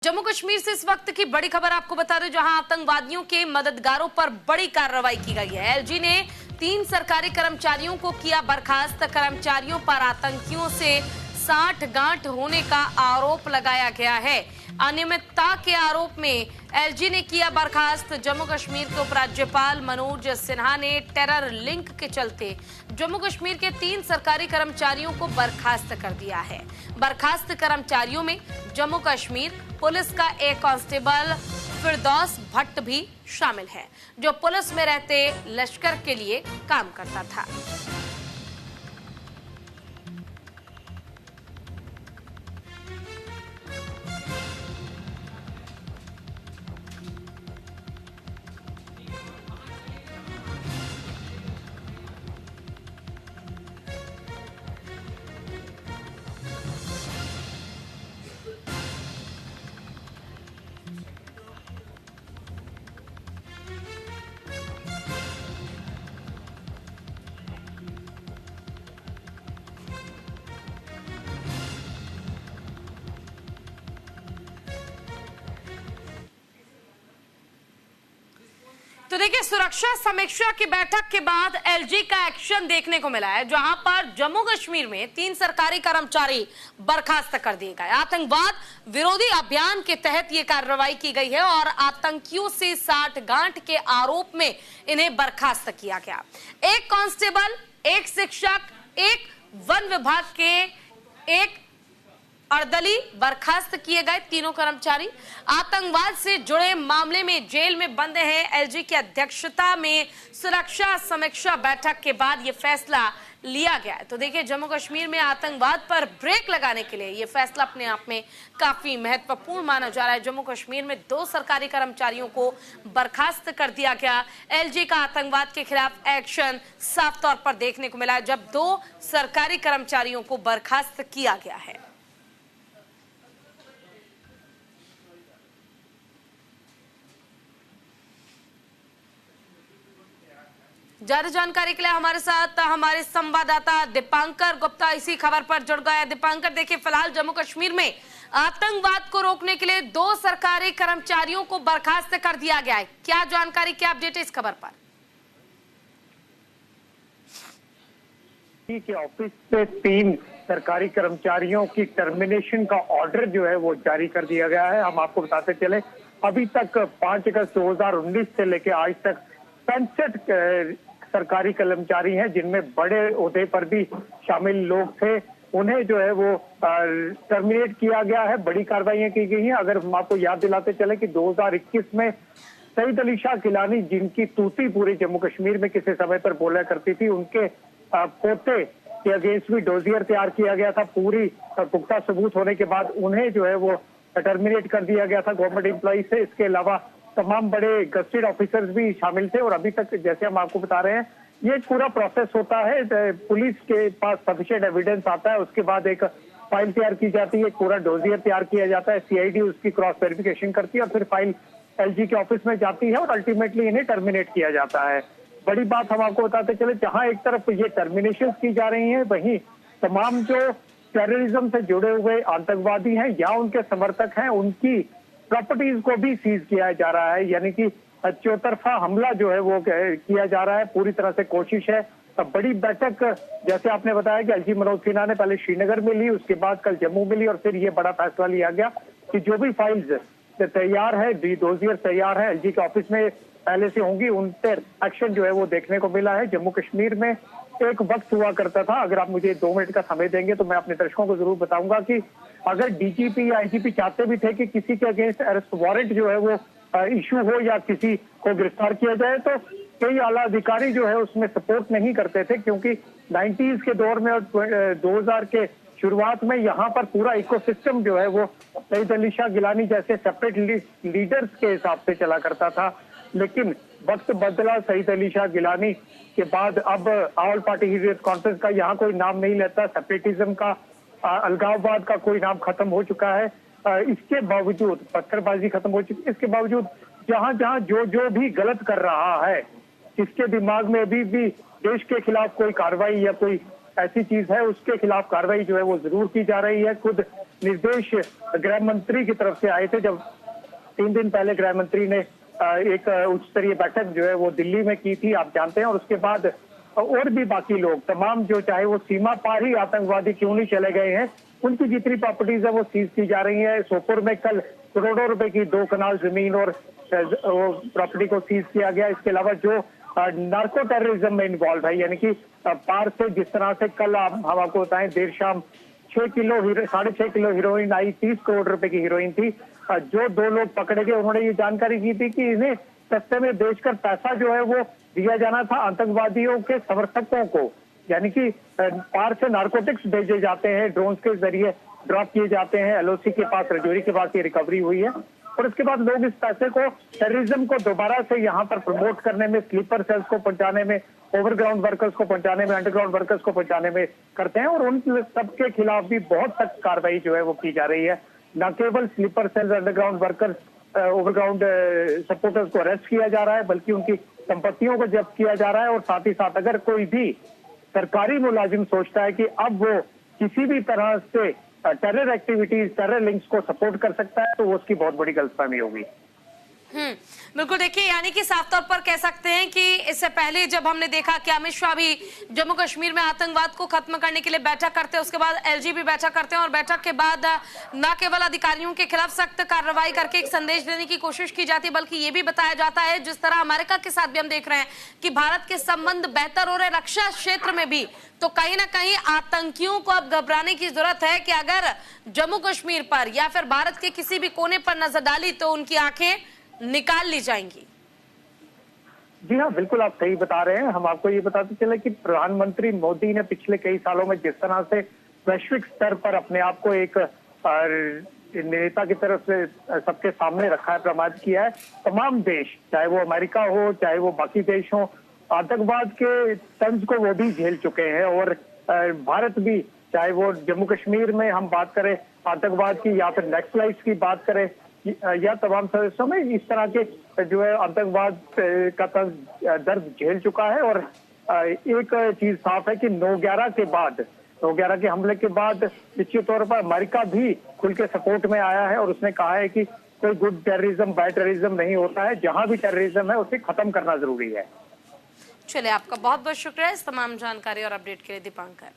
जम्मू कश्मीर से इस वक्त की बड़ी खबर आपको बता रहे, जहां आतंकवादियों के मददगारों पर बड़ी कार्रवाई की गई है। एलजी ने 3 सरकारी कर्मचारियों को किया बर्खास्त। कर्मचारियों पर आतंकियों से साठगांठ होने का आरोप लगाया गया है। अनियमितता के आरोप में एलजी ने किया बर्खास्त। जम्मू कश्मीर के उपराज्यपाल मनोज सिन्हा ने टेरर लिंक के चलते जम्मू कश्मीर के 3 सरकारी कर्मचारियों को बर्खास्त कर दिया है। बर्खास्त कर्मचारियों में जम्मू कश्मीर पुलिस का एक कांस्टेबल फिरदौस भट्ट भी शामिल है, जो पुलिस में रहते लश्कर के लिए काम करता था। तो देखिए, सुरक्षा समीक्षा की बैठक के बाद एलजी का एक्शन देखने को मिला है, जहां पर जम्मू कश्मीर में 3 सरकारी कर्मचारी बर्खास्त कर दिए गए। आतंकवाद विरोधी अभियान के तहत ये कार्रवाई की गई है और आतंकियों से साठगांठ के आरोप में इन्हें बर्खास्त किया गया। एक कांस्टेबल, एक शिक्षक, एक वन विभाग के एक अर्दली बर्खास्त किए गए। तीनों कर्मचारी आतंकवाद से जुड़े मामले में जेल में बंद हैं। एलजी की अध्यक्षता में सुरक्षा समीक्षा बैठक के बाद यह फैसला लिया गया है। तो देखिए, जम्मू कश्मीर में आतंकवाद पर ब्रेक लगाने के लिए यह फैसला अपने आप में काफी महत्वपूर्ण माना जा रहा है। जम्मू कश्मीर में 2 सरकारी कर्मचारियों को बर्खास्त कर दिया गया। एलजी का आतंकवाद के खिलाफ एक्शन साफ तौर पर देखने को मिला है, जब 2 सरकारी कर्मचारियों को बर्खास्त किया गया है। ज्यादा जानकारी के लिए हमारे साथ हमारे संवाददाता दीपांकर गुप्ता इसी खबर पर जुड़ गए। दीपांकर, देखिए, फिलहाल जम्मू कश्मीर में आतंकवाद को रोकने के लिए 2 सरकारी कर्मचारियों को बर्खास्त कर दिया गया है। क्या जानकारी, क्या अपडेट है इस खबर पर? के ऑफिस से 3 सरकारी कर्मचारियों की टर्मिनेशन का ऑर्डर जो है वो जारी कर दिया गया है। हम आपको बताते चले, अभी तक 5 अगस्त 2019 से लेकर आज तक 65 सरकारी कर्मचारी हैं, जिनमें बड़े ओहदे पर भी शामिल लोग थे। उन्हें जो है वो टर्मिनेट किया गया है। बड़ी कार्रवाइयां की गई हैं। अगर हम आपको याद दिलाते चले कि 2021 में सईद अली शाह गिलानी, जिनकी तूती पूरे जम्मू कश्मीर में किसी समय पर बोला करती थी, उनके पोते के अगेंस्ट भी डोजियर तैयार किया गया था। पूरी पुख्ता सबूत होने के बाद उन्हें जो है वो टर्मिनेट कर दिया गया था गवर्नमेंट एम्प्लॉई से। इसके अलावा तमाम बड़े गस्टेड ऑफिसर्स भी शामिल थे। और अभी तक जैसे हम आपको बता रहे हैं, ये पूरा प्रोसेस होता है। पुलिस के पास सफिशिएंट एविडेंस आता है, उसके बाद एक फाइल तैयार की जाती है, पूरा डोजियर तैयार किया जाता है, सीआईडी उसकी क्रॉस वेरिफिकेशन करती है और फिर फाइल एलजी के ऑफिस में जाती है और अल्टीमेटली इन्हें टर्मिनेट किया जाता है। बड़ी बात हम आपको बताते चले, जहां एक तरफ ये टर्मिनेशन की जा रही है, वहीं तमाम जो टेररिज्म से जुड़े हुए आतंकवादी हैं या उनके समर्थक हैं, उनकी प्रॉपर्टीज को भी सीज किया जा रहा है। यानी कि चौतरफा हमला जो है वो किया जा रहा है। पूरी तरह से कोशिश है। अब बड़ी बैठक, जैसे आपने बताया कि एलजी मनोज सिन्हा ने पहले श्रीनगर में ली, उसके बाद कल जम्मू में ली और फिर ये बड़ा फैसला लिया गया कि जो भी फाइल्स तैयार है, डोजियर तैयार है, एलजी के ऑफिस में पहले से होंगी, उन पर एक्शन जो है वो देखने को मिला है। जम्मू कश्मीर में एक वक्त हुआ करता था, अगर आप मुझे 2 मिनट का समय देंगे तो मैं अपने दर्शकों को जरूर बताऊंगा कि अगर डीजीपी या आईजीपी चाहते भी थे कि किसी के अगेंस्ट अरेस्ट वारंट जो है वो इशू हो या किसी को गिरफ्तार किया जाए, तो कई आला अधिकारी जो है उसमें सपोर्ट नहीं करते थे, क्योंकि 90s के दौर में और 2000 के शुरुआत में यहाँ पर पूरा इकोसिस्टम जो है वो सईद अली शाह गिलानी जैसे सेपरेट लीडर्स के हिसाब से चला करता था। लेकिन वक्त बदला, सईद अली शाह गिलानी के बाद अब ऑल पार्टी हुर्रियत कॉन्फ्रेंस का यहाँ कोई नाम नहीं लेता, सेपरेटिज्म का, अलगाववाद का कोई नाम खत्म हो चुका है। इसके बावजूद पत्थरबाजी खत्म हो चुकी है। इसके बावजूद जहां जहां जो भी गलत कर रहा है, जिसके दिमाग में अभी भी देश के खिलाफ कोई कार्रवाई या कोई ऐसी चीज है, उसके खिलाफ कार्रवाई जो है वो जरूर की जा रही है। खुद निर्देश गृह मंत्री की तरफ से आए थे। जब 3 दिन पहले गृह मंत्री ने एक उच्च स्तरीय बैठक जो है वो दिल्ली में की थी, आप जानते हैं, और उसके बाद और भी बाकी लोग तमाम जो चाहे वो सीमा पार ही आतंकवादी क्यों नहीं चले गए हैं, उनकी जितनी प्रॉपर्टीज है वो सीज की जा रही है। सोपोर में कल करोड़ों रुपए की 2 कनाल जमीन और प्रॉपर्टी को सीज किया गया। इसके अलावा जो नार्को टेररिज्म में इन्वॉल्व है, यानी कि पार से जिस तरह से कल हम आपको बताएं देर शाम 6.5 किलो हीरोइन आई, 30 करोड़ रुपए की हीरोइन थी। जो 2 लोग पकड़े गए उन्होंने ये जानकारी की थी कि इन्हें सस्ते में बेचकर पैसा जो है वो दिया जाना था आतंकवादियों के समर्थकों को, यानी कि पार से नारकोटिक्स भेजे जाते हैं, ड्रोन के जरिए ड्रॉप किए जाते हैं। एलओसी के पास, रजौरी के पास ये रिकवरी हुई है और उसके बाद लोग इस पैसे को टेररिज्म को दोबारा से यहाँ पर प्रमोट करने में, स्लीपर सेल्स को पहुंचाने में, ओवरग्राउंड वर्कर्स को पहुंचाने में, अंडरग्राउंड वर्कर्स को पहुंचाने में करते हैं। और उन सबके खिलाफ भी बहुत सख्त कार्रवाई जो है वो की जा रही है। न केवल sleeper cells, underground workers, overground supporters को अरेस्ट किया जा रहा है, बल्कि उनकी संपत्तियों को जब्त किया जा रहा है। और साथ ही साथ अगर कोई भी सरकारी मुलाजिम सोचता है कि अब वो किसी भी तरह से टेरर एक्टिविटीज, टेरर लिंक्स को सपोर्ट कर सकता है, तो वो उसकी बहुत बड़ी गलतफहमी होगी। बिल्कुल, देखिए, यानी कि साफ तौर पर कह सकते हैं कि इससे पहले जब हमने देखा कि अमित शाह भी जम्मू कश्मीर में आतंकवाद को खत्म करने के लिए बैठक करते हैं, उसके बाद एलजी भी बैठक करते हैं और बैठक के बाद न केवल अधिकारियों के खिलाफ सख्त कार्रवाई करके एक संदेश देने की कोशिश की जाती है, बल्कि ये भी बताया जाता है, जिस तरह अमेरिका के साथ भी हम देख रहे हैं कि भारत के संबंध बेहतर हो रहे रक्षा क्षेत्र में भी, तो कहीं ना कहीं आतंकियों को अब घबराने की जरूरत है कि अगर जम्मू कश्मीर पर या फिर भारत के किसी भी कोने पर नजर डाली तो उनकी आंखें निकाल ली जाएंगी। जी हाँ, बिल्कुल आप सही बता रहे हैं। हम आपको ये बताते चले कि प्रधानमंत्री मोदी ने पिछले कई सालों में जिस तरह से वैश्विक स्तर पर अपने आप को एक नेता की तरफ से सबके सामने रखा है, प्रमाणित किया है, तमाम देश, चाहे वो अमेरिका हो, चाहे वो बाकी देश हो, आतंकवाद के तंज को वो भी झेल चुके हैं। और भारत भी, चाहे वो जम्मू कश्मीर में हम बात करें आतंकवाद की, या फिर नक्सलाइट्स की बात करें, या तमाम सदस्यों में इस तरह के जो है आतंकवाद का दर्द झेल चुका है। और एक चीज साफ है कि 9/11 के बाद, 9/11 के हमले के बाद निश्चित तौर पर अमेरिका भी खुल के सपोर्ट में आया है और उसने कहा है कि कोई गुड टेररिज्म, बैड टेररिज्म नहीं होता है, जहां भी टेररिज्म है उसे खत्म करना जरूरी है। चलिए, आपका बहुत बहुत शुक्रिया इस तमाम जानकारी और अपडेट के लिए, दीपांकर।